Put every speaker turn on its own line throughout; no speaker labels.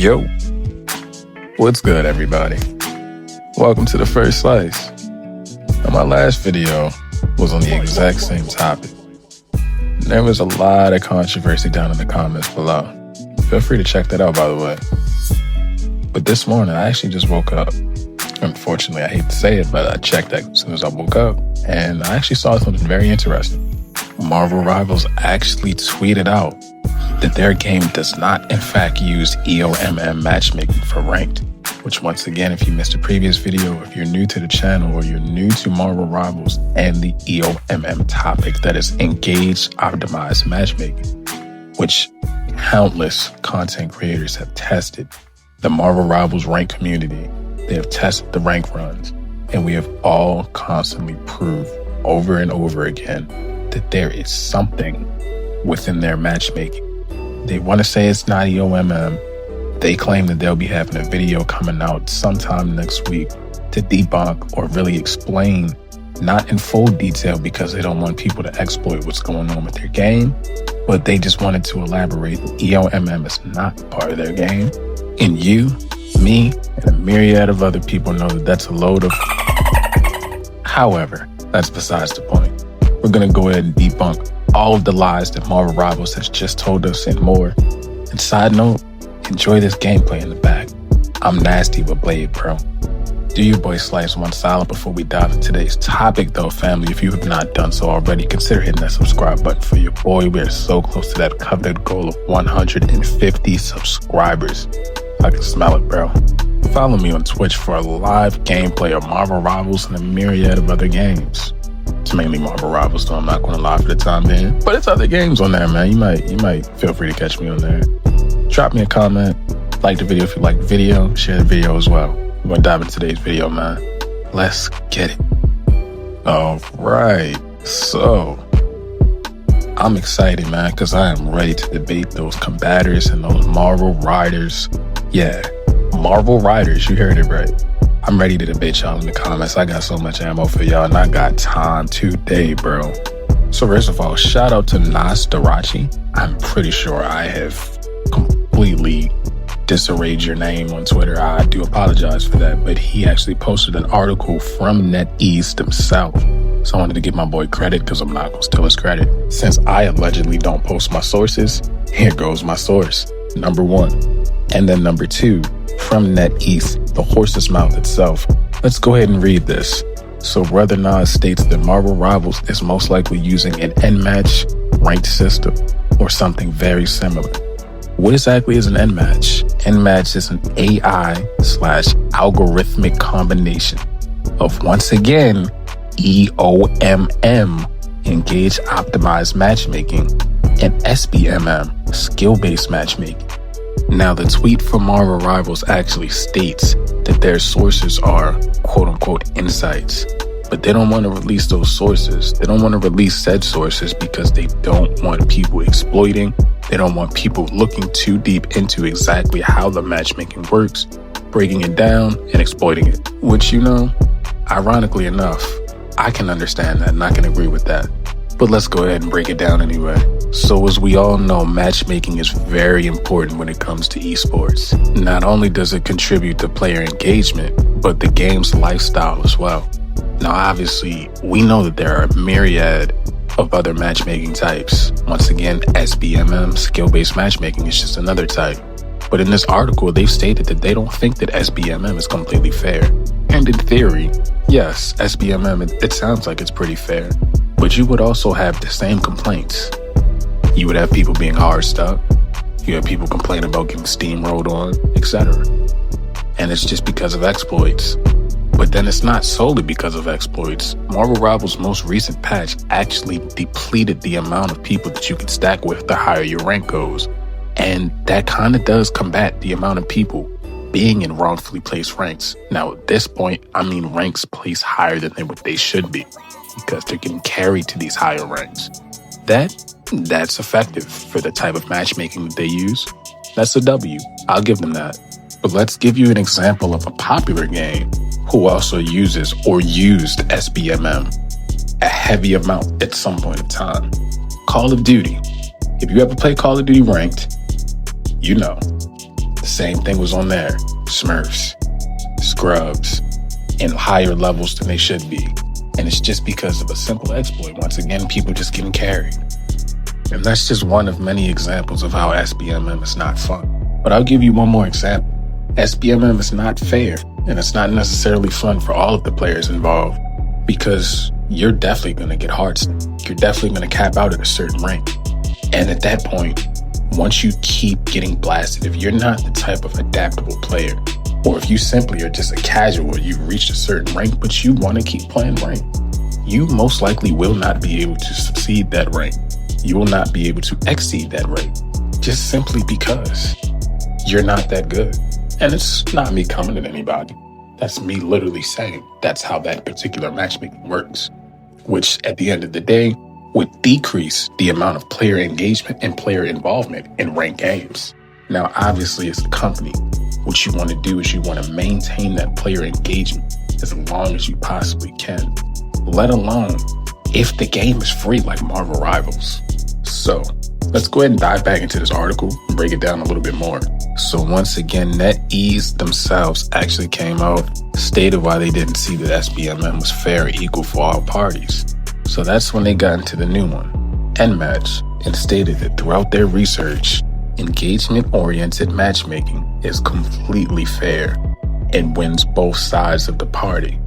Yo, what's good, everybody? Welcome to the first slice. Now, my last video was on the exact same topic. There was a lot of controversy down in the comments below. Feel free to check that out, by the way. But this morning, I actually just woke up. Unfortunately, I hate to say it, but I checked that as soon as I woke up, and I actually saw something very interesting. Marvel Rivals actually tweeted out that their game does not, in fact, use EOMM matchmaking for ranked. Which, once again, if you missed a previous video, if you're new to the channel or you're new to Marvel Rivals and the EOMM topic, that is engaged, optimized matchmaking, which countless content creators have tested. The Marvel Rivals rank community, they have tested the rank runs, and we have all constantly proved over and over again that there is something within their matchmaking. They want to say it's not EOMM. They claim that they'll be having a video coming out sometime next week to debunk or really explain, not in full detail because they don't want people to exploit what's going on with their game, but they just wanted to elaborate that EOMM is not part of their game. And you, me, and a myriad of other people know that that's a load of... However, that's besides the point. We're going to go ahead and debunk all of the lies that Marvel Rivals has just told us and more. And side note, enjoy this gameplay in the back. I'm nasty with Blade, bro. Do your boy Slice one silent before we dive into today's topic, though, family. If you have not done so already, consider hitting that subscribe button for your boy. We are so close to that coveted goal of 150 subscribers. I can smell it, bro. Follow me on Twitch for a live gameplay of Marvel Rivals and a myriad of other games. It's mainly Marvel Rivals, so I'm not going to lie for the time being. But it's other games on there, man. You might feel free to catch me on there. Drop me a comment. Like the video if you like the video. Share the video as well. We're going to dive into today's video, man. Let's get it. All right. So, I'm excited, man, because I am ready to debate those combaters and those Marvel Riders. Yeah, Marvel Riders. You heard it right. I'm ready to debate y'all in the comments. I got so much ammo for y'all, and I got time today, bro. So first of all, shout out to Nas Darachi. I'm pretty sure I have completely disarrayed your name on Twitter. I do apologize for that, but he actually posted an article from NetEase himself. So I wanted to give my boy credit because I'm not going to steal his credit. Since I allegedly don't post my sources, here goes my source. Number one. And then number two, from NetEase, the horse's mouth itself. Let's go ahead and read this. So Brother Nas states that Marvel Rivals is most likely using an N-match ranked system or something very similar. What exactly is an N-match? N-match is an AI/algorithmic combination of, once again, EOMM, engaged optimized matchmaking, and SBMM, skill-based matchmaking. Now, the tweet from Marvel Rivals actually states that their sources are quote-unquote insights, but they don't want to release those sources. They don't want to release said sources because they don't want people exploiting. They don't want people looking too deep into exactly how the matchmaking works, breaking it down and exploiting it. Which, you know, ironically enough, I can understand that and I can agree with that. But let's go ahead and break it down anyway. So as we all know, matchmaking is very important when it comes to esports. Not only does it contribute to player engagement, but the game's lifestyle as well. Now, obviously, we know that there are a myriad of other matchmaking types. Once again, SBMM, skill-based matchmaking, is just another type. But in this article, they've stated that they don't think that SBMM is completely fair. And in theory, yes, SBMM, it sounds like it's pretty fair. But you would also have the same complaints. You would have people being hard stuck. You have people complaining about getting steamrolled on, etc. And it's just because of exploits. But then it's not solely because of exploits. Marvel Rivals' most recent patch actually depleted the amount of people that you can stack with the higher your rank goes. And that kind of does combat the amount of people being in wrongfully placed ranks. Now, at this point, I mean ranks placed higher than what they should be, because they're getting carried to these higher ranks. That's effective for the type of matchmaking that they use. That's a W. I'll give them that. But let's give you an example of a popular game who also uses or used SBMM a heavy amount at some point in time. Call of Duty. If you ever play Call of Duty Ranked, you know. The same thing was on there. Smurfs, scrubs, and higher levels than they should be. And it's just because of a simple exploit. Once again, people just getting carried. And that's just one of many examples of how SBMM is not fun. But I'll give you one more example. SBMM is not fair, and it's not necessarily fun for all of the players involved, because you're definitely going to get hard stuck. You're definitely going to cap out at a certain rank. And at that point, once you keep getting blasted, if you're not the type of adaptable player, or if you simply are just a casual, you've reached a certain rank, but you want to keep playing rank, you most likely will not be able to succeed that rank. You will not be able to exceed that rank, just simply because you're not that good. And it's not me coming at anybody. That's me literally saying that's how that particular matchmaking works, which at the end of the day would decrease the amount of player engagement and player involvement in ranked games. Now, obviously, as a company, what you want to do is you want to maintain that player engagement as long as you possibly can, let alone if the game is free like Marvel Rivals. So let's go ahead and dive back into this article and break it down a little bit more. So once again, NetEase themselves actually came out, stated why they didn't see that SBMM was fair and equal for all parties. So that's when they got into the new one, NMatch, and stated that throughout their research, engagement-oriented matchmaking is completely fair and wins both sides of the party.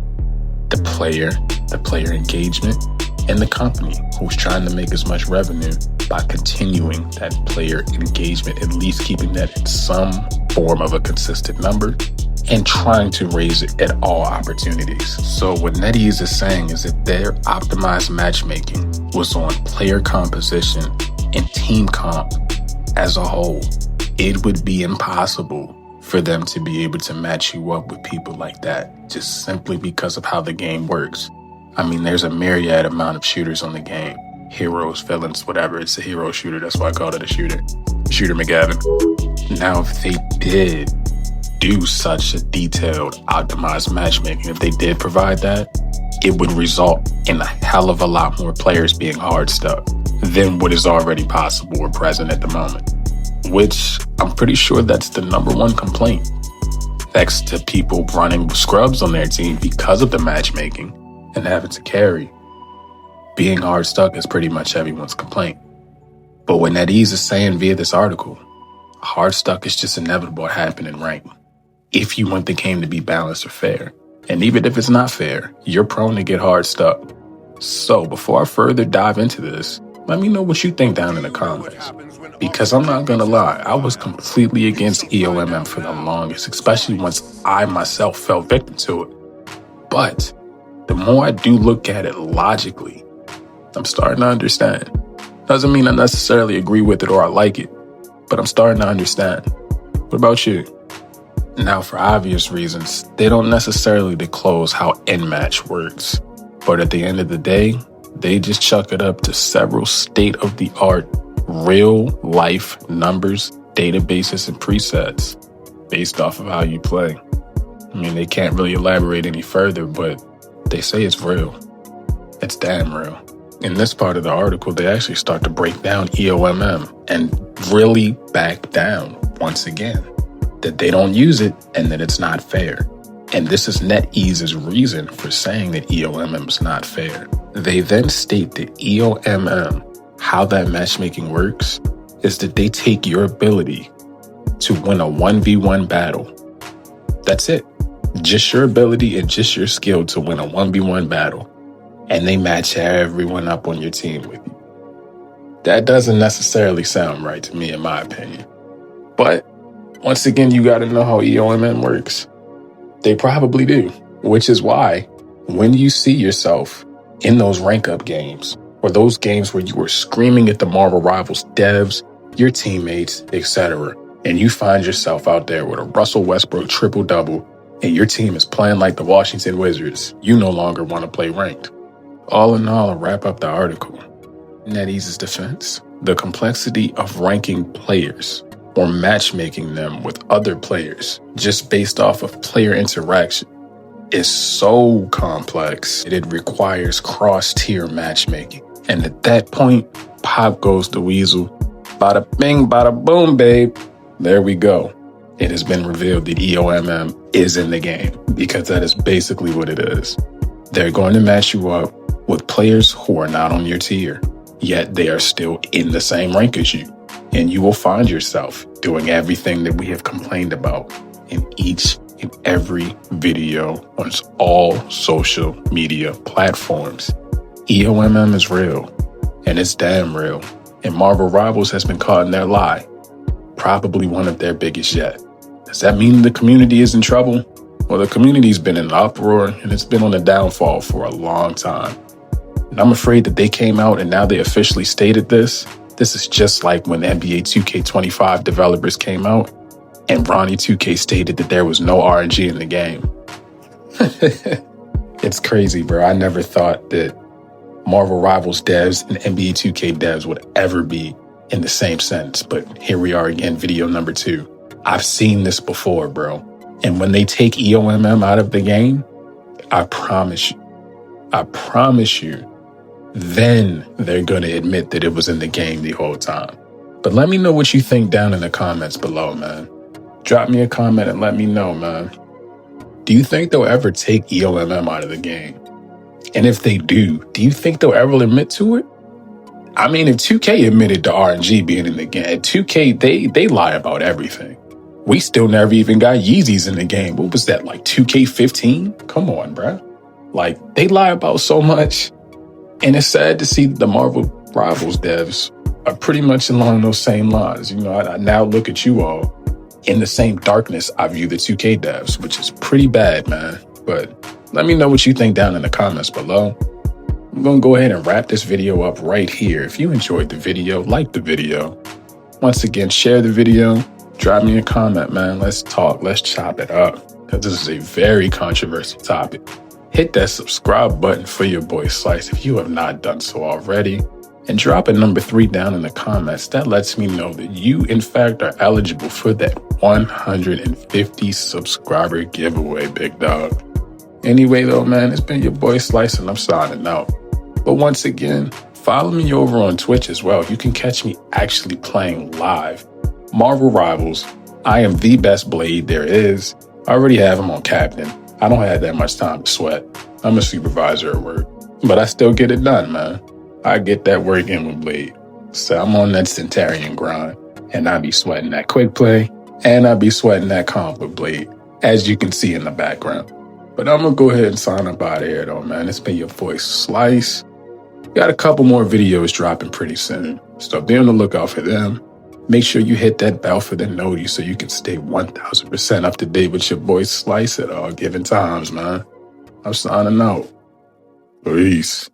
The player engagement, and the company who's trying to make as much revenue by continuing that player engagement, at least keeping that in some form of a consistent number, and trying to raise it at all opportunities. So what NetEase is saying is that their optimized matchmaking was on player composition and team comp as a whole. It would be impossible for them to be able to match you up with people like that, just simply because of how the game works. I mean, there's a myriad amount of shooters on the game. Heroes, villains, whatever. It's a hero shooter. That's why I called it a shooter. Shooter McGavin. Now, if they did do such a detailed, optimized matchmaking, if they did provide that, it would result in a hell of a lot more players being hard stuck than what is already possible or present at the moment. Which I'm pretty sure that's the number one complaint, next to people running scrubs on their team because of the matchmaking and having to carry. Being hard stuck is pretty much everyone's complaint. But what NetEase is saying via this article, hard stuck is just inevitable to happen in rank if you want the game to be balanced or fair. And even if it's not fair, you're prone to get hard stuck. So before I further dive into this, let me know what you think down in the comments. Because I'm not gonna lie, I was completely against EOMM for the longest, especially once I myself fell victim to it. But the more I do look at it logically, I'm starting to understand. Doesn't mean I necessarily agree with it or I like it, but I'm starting to understand. What about you? Now, for obvious reasons, they don't necessarily disclose how NMatch works, but at the end of the day, they just chuck it up to several state-of-the-art, real-life numbers, databases, and presets based off of how you play. I mean, they can't really elaborate any further, but they say it's real. It's damn real. In this part of the article, they actually start to break down EOMM and really back down once again that they don't use it and that it's not fair. And this is NetEase's reason for saying that EOMM is not fair. They then state that EOMM, how that matchmaking works, is that they take your ability to win a 1v1 battle. That's it. Just your ability and just your skill to win a 1v1 battle. And they match everyone up on your team with you. That doesn't necessarily sound right to me, in my opinion. But once again, you got to know how EOMM works. They probably do, which is why when you see yourself in those rank up games or those games where you were screaming at the Marvel Rivals devs, your teammates, etc., and you find yourself out there with a Russell Westbrook triple-double and your team is playing like the Washington Wizards, you no longer want to play ranked. All in all, I'll wrap up the article. NetEase's defense, the complexity of ranking players or matchmaking them with other players just based off of player interaction is so complex that it requires cross-tier matchmaking. And at that point, pop goes the weasel. Bada bing, bada boom, babe. There we go. it has been revealed that EOMM is in the game, because that is basically what it is. They're going to match you up with players who are not on your tier, yet they are still in the same rank as you. And you will find yourself doing everything that we have complained about in each and every video on all social media platforms. EOMM is real, and it's damn real. And Marvel Rivals has been caught in their lie, probably one of their biggest yet. Does that mean the community is in trouble? Well, the community's been in an uproar, and it's been on the downfall for a long time. And I'm afraid that they came out and now they officially stated this. This is just like when NBA 2K25 developers came out and Ronnie 2K stated that there was no RNG in the game. It's crazy, bro. I never thought that Marvel Rivals devs and NBA 2K devs would ever be in the same sentence. But here we are again, video number 2. I've seen this before, bro. And when they take EOMM out of the game, I promise you, then they're going to admit that it was in the game the whole time. But let me know what you think down in the comments below, man. Drop me a comment and let me know, man. Do you think they'll ever take EOMM out of the game? And if they do you think they'll ever admit to it? I mean, if 2K admitted to RNG being in the game, at 2K, they lie about everything. We still never even got Yeezys in the game. What was that, like 2K15? Come on, bruh. Like, they lie about so much. And it's sad to see the Marvel Rivals devs are pretty much along those same lines. You know, I now look at you all in the same darkness I view the 2K devs, which is pretty bad, man. But let me know what you think down in the comments below. I'm going to go ahead and wrap this video up right here. If you enjoyed the video, like the video. Once again, share the video. Drop me a comment, man. Let's talk. Let's chop it up. Because this is a very controversial topic. Hit that subscribe button for your boy Slice if you have not done so already. And drop a number 3 down in the comments. That lets me know that you, in fact, are eligible for that 150 subscriber giveaway, big dog. Anyway, though, man, it's been your boy Slice, and I'm signing out. But once again, follow me over on Twitch as well. You can catch me actually playing live. Marvel Rivals, I am the best Blade there is. I already have him on Captain. I don't have that much time to sweat. I'm a supervisor at work. But I still get it done, man. I get that work in with Blade. So I'm on that Centurion grind. And I be sweating that quick play. And I be sweating that comp with Blade, as you can see in the background. But I'm going to go ahead and sign up out of here, though, man. It's been your boy Slice. Got a couple more videos dropping pretty soon. So be on the lookout for them. Make sure you hit that bell for the noti so you can stay 1000% up to date with your boy Slice at all given times, man. I'm signing out. Peace.